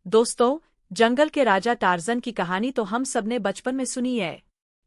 दोस्तों, जंगल के राजा टार्ज़न की कहानी तो हम सबने बचपन में सुनी है।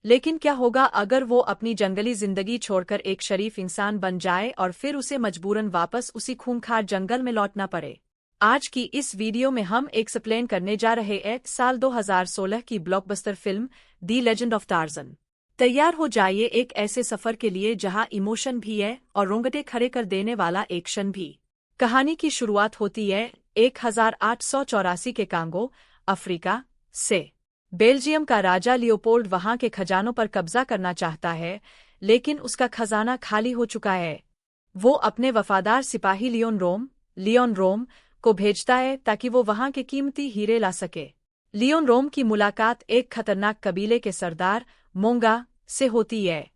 लेकिन क्या होगा अगर वो अपनी जंगली जिंदगी छोड़कर एक शरीफ इंसान बन जाए और फिर उसे मजबूरन वापस उसी खूंखार जंगल में लौटना पड़े। आज की इस वीडियो में हम एक्सप्लेन करने जा रहे हैं साल 2016 की blockbuster film the legend of Tarzan. तैयार हो जाइए एक ऐसे सफर के लिए जहां इमोशन भी है और रोंगटे खड़े कर देने वाला एक्शन भी। कहानी की शुरुआत होती है 1884 के कांगो, अफ्रीका से। बेल्जियम का राजा लियोपोल्ड वहां के खजानों पर कब्जा करना चाहता है, लेकिन उसका खजाना खाली हो चुका है। वो अपने वफादार सिपाही लियोन रोम को भेजता है ताकि वो वहां के कीमती हीरे ला सके। लियोन रोम की मुलाकात एक खतरनाक कबीले के सरदार मोंगा से होती है।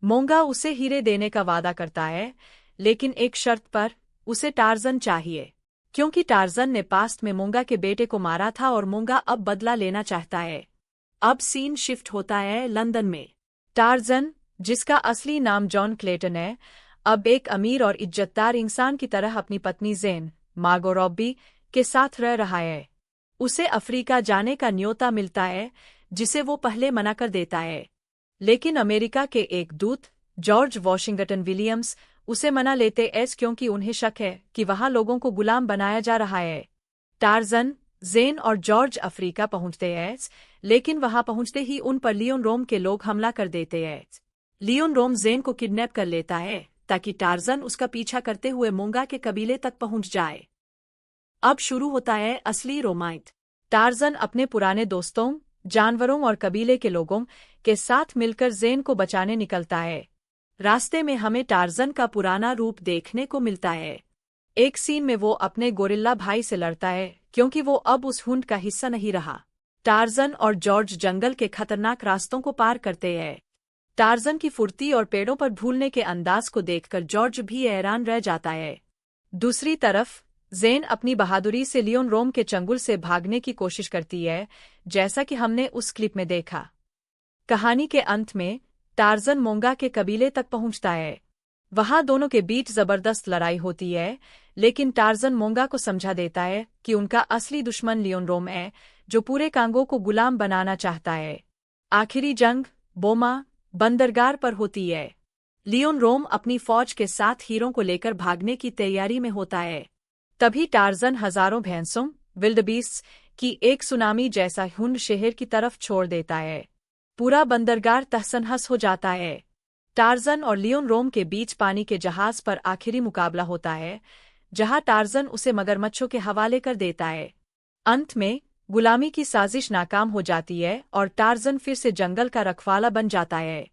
मोंगा उसे हीरे देने का वादा करता है, लेकिन एक शर्त पर, उसे टार्ज़न चाहिए, क्योंकि टार्ज़न ने पास्ट में मोंगा के बेटे को मारा था और मोंगा अब बदला लेना चाहता है। अब सीन शिफ्ट होता है लंदन में। टार्ज़न, जिसका असली नाम जॉन क्लेटन है, अब एक अमीर और इज्जतदार इंसान की तरह अपनी पत्नी जेन, मार्गो रॉबी, के साथ रह रहा है। उसे अफ्रीका जाने का न्योता मिलता है, जिसे वो पहले मना कर देता है। लेकिन अमेरिका के एक दूत, जॉर्ज वॉशिंगटन विलियम्स, उसे मना लेते क्योंकि उन्हें शक है कि वहां लोगों को गुलाम बनाया जा रहा है। टार्ज़न, जेन और जॉर्ज अफ्रीका पहुंचते हैं, लेकिन वहां पहुंचते ही उन पर लियोन रोम के लोग हमला कर देते हैं। लियोन रोम जेन को किडनैप कर लेता है ताकि टार्ज़न उसका पीछा करते हुए मोंगा के कबीले तक पहुंच जाए। अब शुरू होता है असली रोमांच। टार्ज़न अपने पुराने दोस्तों, जानवरों और कबीले के लोगों के साथ मिलकर जेन को बचाने निकलता है। रास्ते में हमें टार्ज़न का पुराना रूप देखने को मिलता है। एक सीन में वो अपने गोरिल्ला भाई से लड़ता है, क्योंकि वो अब उस हुंड का हिस्सा नहीं रहा। टार्ज़न और जॉर्ज जंगल के खतरनाक रास्तों को पार करते हैं। टार्ज़न की फुर्ती और पेड़ों पर भूलने के अंदाज को देखकर जॉर्ज भी हैरान रह जाता है। दूसरी तरफ, जेन अपनी बहादुरी से लियोन रोम के चंगुल से भागने की कोशिश करती है, जैसा कि हमने उस क्लिप में देखा। कहानी के अंत में, टार्ज़न मोंगा के कबीले तक पहुंचता है। वहां दोनों के बीच जबरदस्त लड़ाई होती है, लेकिन टार्ज़न मोंगा को समझा देता है कि उनका असली दुश्मन लियोन रोम है, जो पूरे कांगो को गुलाम बनाना चाहता है। आखिरी जंग बोमा बंदरगाह पर होती है। लियोन रोम अपनी फौज के साथ हीरों को लेकर भागने की तैयारी में होता है। तभी टार्ज़न हजारों भैंसों, विल्डबीस्ट्स की एक सुनामी जैसा हुंड शहर की तरफ छोड़ देता है। पूरा बंदरगाह तहस-नहस हो जाता है। टार्ज़न और लियोन रोम के बीच पानी के जहाज पर आखिरी मुकाबला होता है, जहां टार्ज़न उसे मगरमच्छों के हवाले कर देता है। अंत में, गुलामी की साजिश नाकाम हो जाती है और टार्ज़न फिर से जंगल का रखवाला बन जाता है।